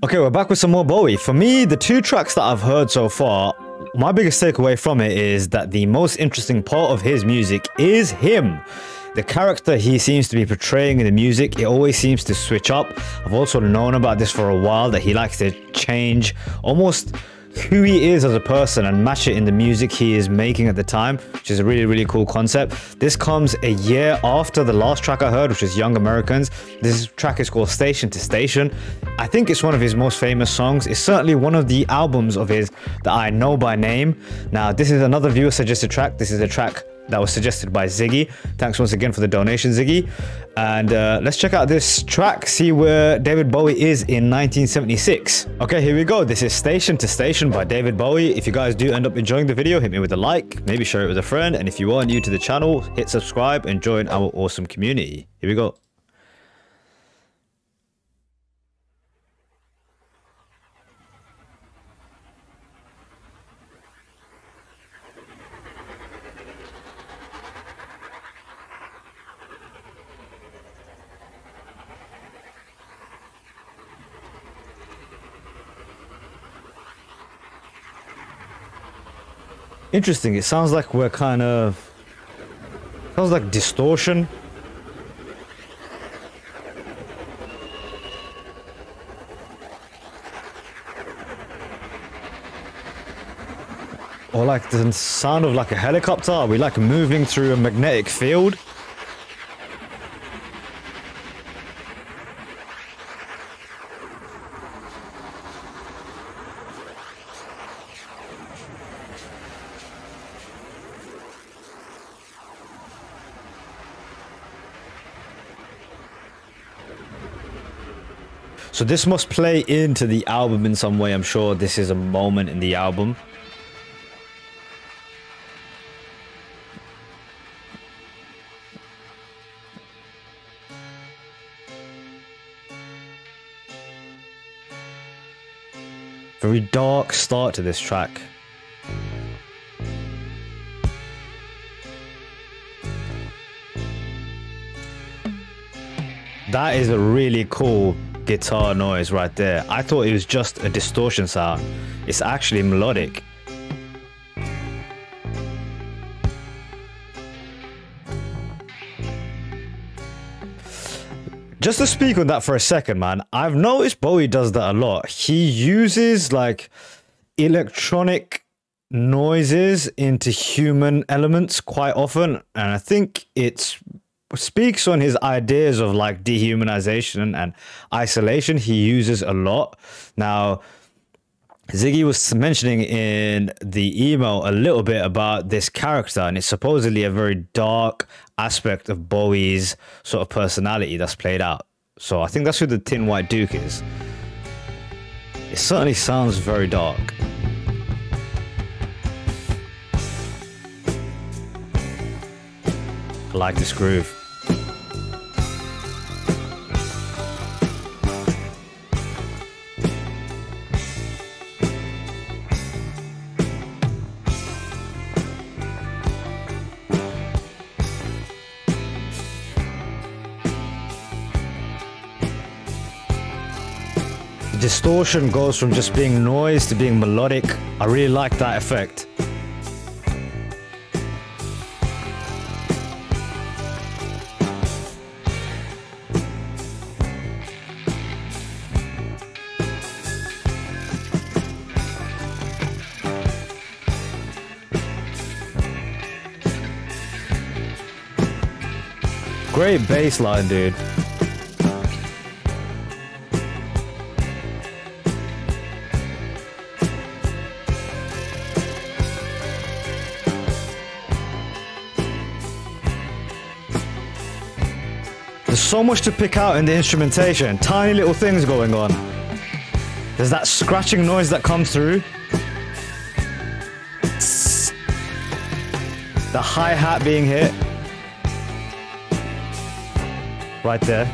Okay, we're back with some more Bowie. For me, the two tracks that I've heard so far, my biggest takeaway from it is that the most interesting part of his music is him. The character he seems to be portraying in the music, it always seems to switch up. I've also known about this for a while, that he likes to change almost who he is as a person and match it in the music he is making at the time, which is a really cool concept. This comes a year after the last track I heard, which is Young Americans. This track is called Station to Station. I think it's one of his most famous songs. It's certainly one of the albums of his that I know by name. Now, this is another viewer suggested track. This is a track that was suggested by Ziggy. Thanks once again for the donation, Ziggy. And let's check out this track, see where David Bowie is in 1976. Okay, here we go. This is Station to Station by David Bowie. If you guys do end up enjoying the video, hit me with a like, maybe share it with a friend. And if you are new to the channel, hit subscribe and join our awesome community. Here we go. Interesting. It sounds like we're sounds like distortion. Or like the sound of like a helicopter. Are we like moving through a magnetic field? So this must play into the album in some way. I'm sure this is a moment in the album. Very dark start to this track. That is a really cool guitar noise right there. I thought it was just a distortion sound. It's actually melodic. Just to speak on that for a second, man, I've noticed Bowie does that a lot. He uses like electronic noises into human elements quite often, and I think it's speaks on his ideas of like dehumanization and isolation. He uses a lot. Now, Ziggy was mentioning in the email a little bit about this character, and it's supposedly a very dark aspect of Bowie's sort of personality that's played out. So I think that's who the Tin White Duke is. It certainly sounds very dark. I like this groove. The distortion goes from just being noise to being melodic. I really like that effect. Great bass line, dude. There's so much to pick out in the instrumentation. Tiny little things going on. There's that scratching noise that comes through. The hi-hat being hit. Right there.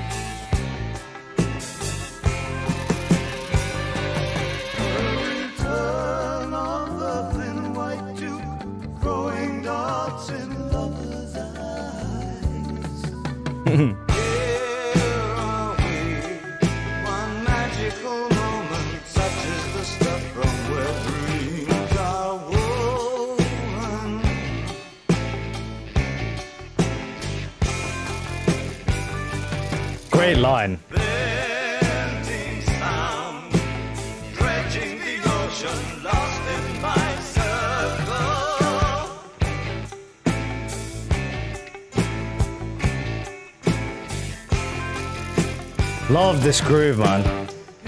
Return of the thin white duke, throwing darts in lovers' eyes. Here are we, one magical moment. great line. Venting sound, dredging the ocean, lost in my circle. Love this groove, man.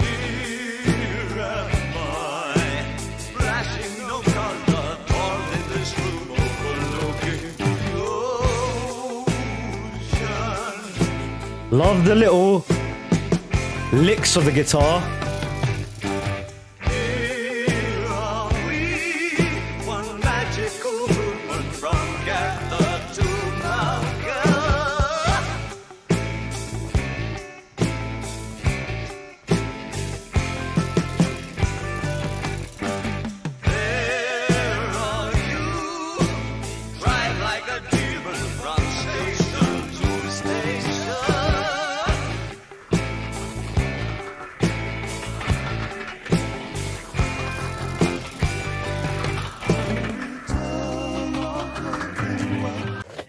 Here am I, splashing no color, torn in this room overlooking the ocean. Love the little licks of the guitar. Here are we, one magical movement from Gather to Malka. There are you, drive like a demon from station to station.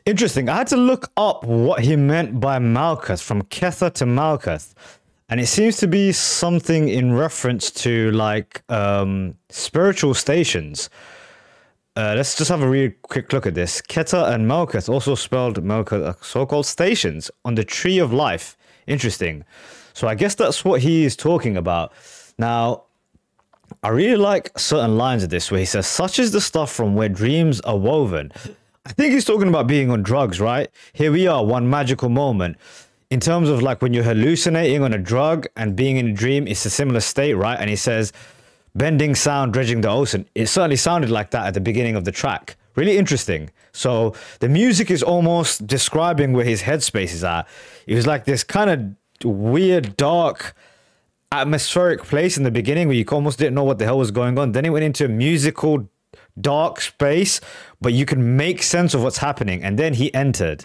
Interesting. I had to look up what he meant by Malkuth, from Kether to Malkuth. And it seems to be something in reference to like spiritual stations. Let's just have a really quick look at this. Kether and Malkuth, also spelled Malkuth, are so-called stations on the Tree of Life. Interesting. So I guess that's what he is talking about. Now, I really like certain lines of this where he says, such is the stuff from where dreams are woven. I think he's talking about being on drugs, right? Here we are, one magical moment. In terms of like when you're hallucinating on a drug and being in a dream, it's a similar state, right? And he says, bending sound, dredging the ocean. It certainly sounded like that at the beginning of the track. Really interesting. So the music is almost describing where his headspace is at. It was like this kind of weird, dark, atmospheric place in the beginning where you almost didn't know what the hell was going on. Then it went into a musical dark space, but you can make sense of what's happening. And then he entered.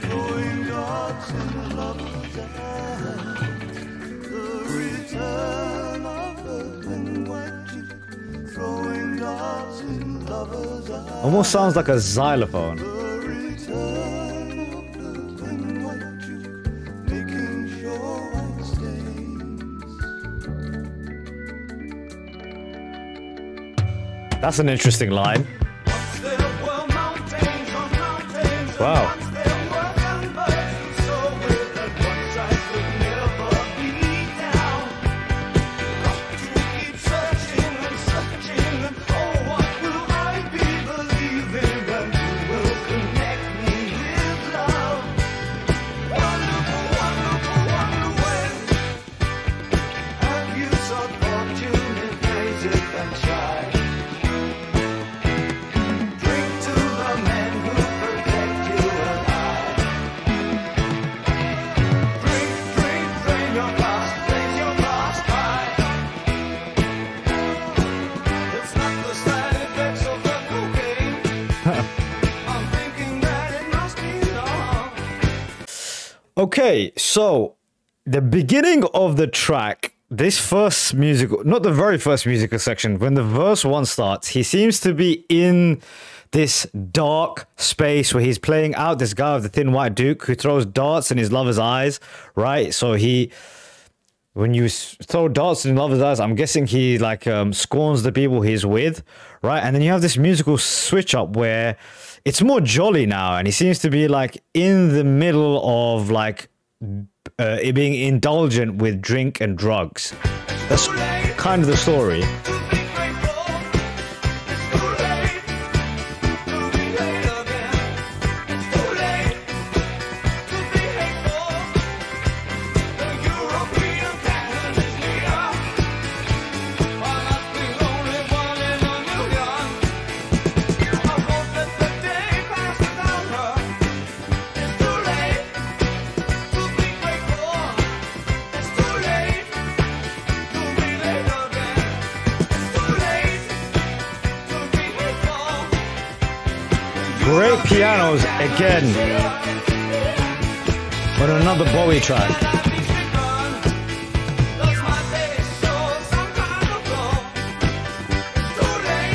Throwing darts in lovers' eyes. The return of earth and white cheek. Throwing darts in lovers' eyes. Almost sounds like a xylophone. The return of earth and white cheek. Making sure white stains. That's an interesting line. Once there were mountains on mountains. Wow. And once there were embers so with that once I could never be down. Got to keep searching and searching, and oh, what will I be believing? And who will connect me with love? Wonderful, wonderful, wonder when have you sought fortune in places and tried? Drink to the men who protect you alive. Drink, drink, drain your glass, raise your glass high. It's not the side effects of the cocaine. I'm thinking that it must be love. Okay, so the beginning of the track, this first musical, not the very first musical section, when the verse one starts, he seems to be in this dark space where he's playing out this guy with the thin white duke who throws darts in his lover's eyes, right? So when you throw darts in lover's eyes, I'm guessing he like scorns the people he's with, right? And then you have this musical switch up where it's more jolly now, and he seems to be like in the middle of like it being indulgent with drink and drugs. That's kind of the story. To be grateful, it's too late. To be late again, it's too late. To be hateful, the European pattern is near. I must be only one in a million. I hope that the day passes on her. It's too late to be grateful. It's too late to be late again. It's too late to be hateful. Great pianos again on another Bowie track. Lost my taste so some time ago. It's too late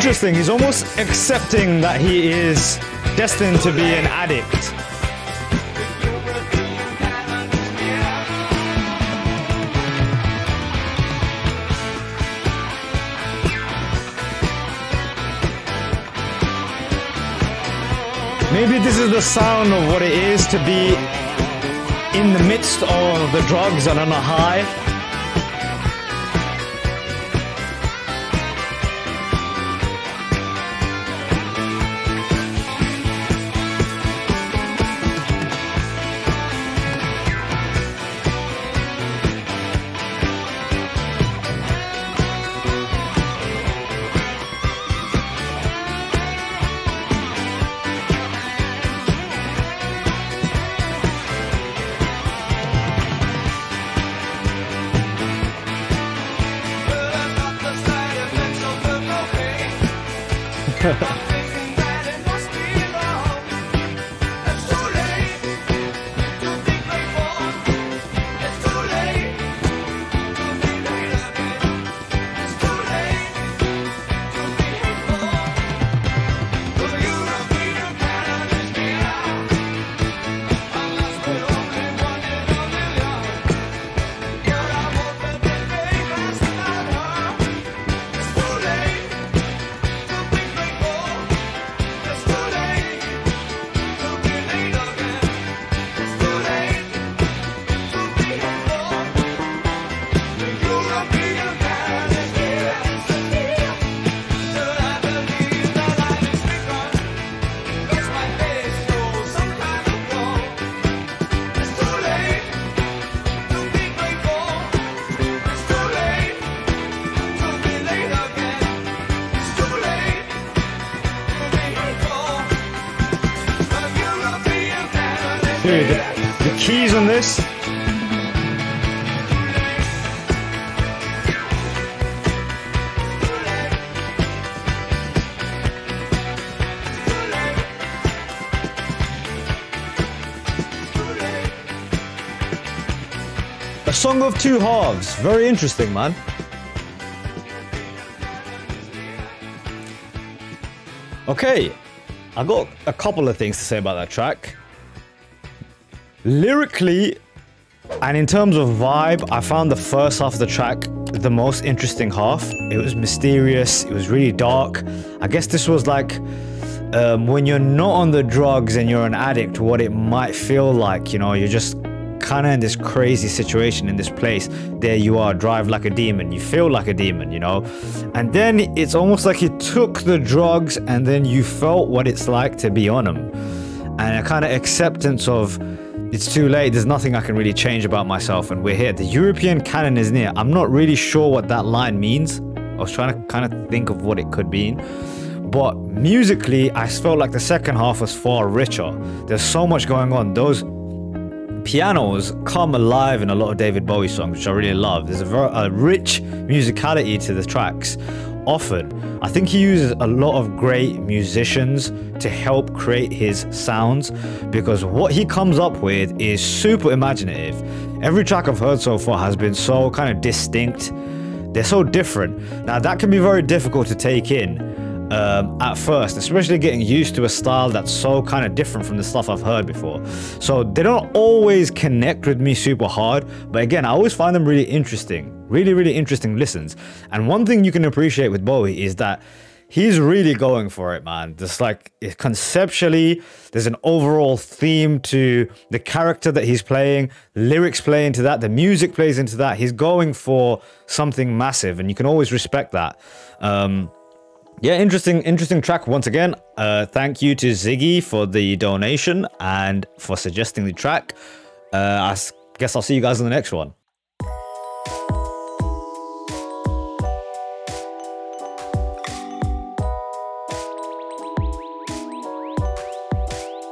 interesting. He's almost accepting that he is destined to be an addict. Maybe this is the sound of what it is to be in the midst of the drugs and on a high. Dude, the keys on this. A song of two halves. Very interesting, man. Okay, I got a couple of things to say about that track. Lyrically, and in terms of vibe, I found the first half of the track the most interesting half. It was mysterious, it was really dark. I guess this was like when you're not on the drugs and you're an addict, what it might feel like, you know, you're just kind of in this crazy situation in this place. There you are, drive like a demon, you feel like a demon, you know. And then it's almost like you took the drugs and then you felt what it's like to be on them. And a kind of acceptance of, it's too late, there's nothing I can really change about myself and we're here. The European canon is near. I'm not really sure what that line means. I was trying to kind of think of what it could mean. But musically, I felt like the second half was far richer. There's so much going on. Those pianos come alive in a lot of David Bowie songs, which I really love. There's a rich musicality to the tracks. Often, I think he uses a lot of great musicians to help create his sounds, because what he comes up with is super imaginative. Every track I've heard so far has been so kind of distinct. They're so different. Now that can be very difficult to take in at first, especially getting used to a style that's so kind of different from the stuff I've heard before. So they don't always connect with me super hard, but again, I always find them really interesting. Really interesting listens. And one thing you can appreciate with Bowie is that he's really going for it, man. Just like conceptually, there's an overall theme to the character that he's playing, lyrics play into that, the music plays into that. He's going for something massive, and you can always respect that. Yeah, interesting track once again. Thank you to Ziggy for the donation and for suggesting the track. I guess I'll see you guys in the next one.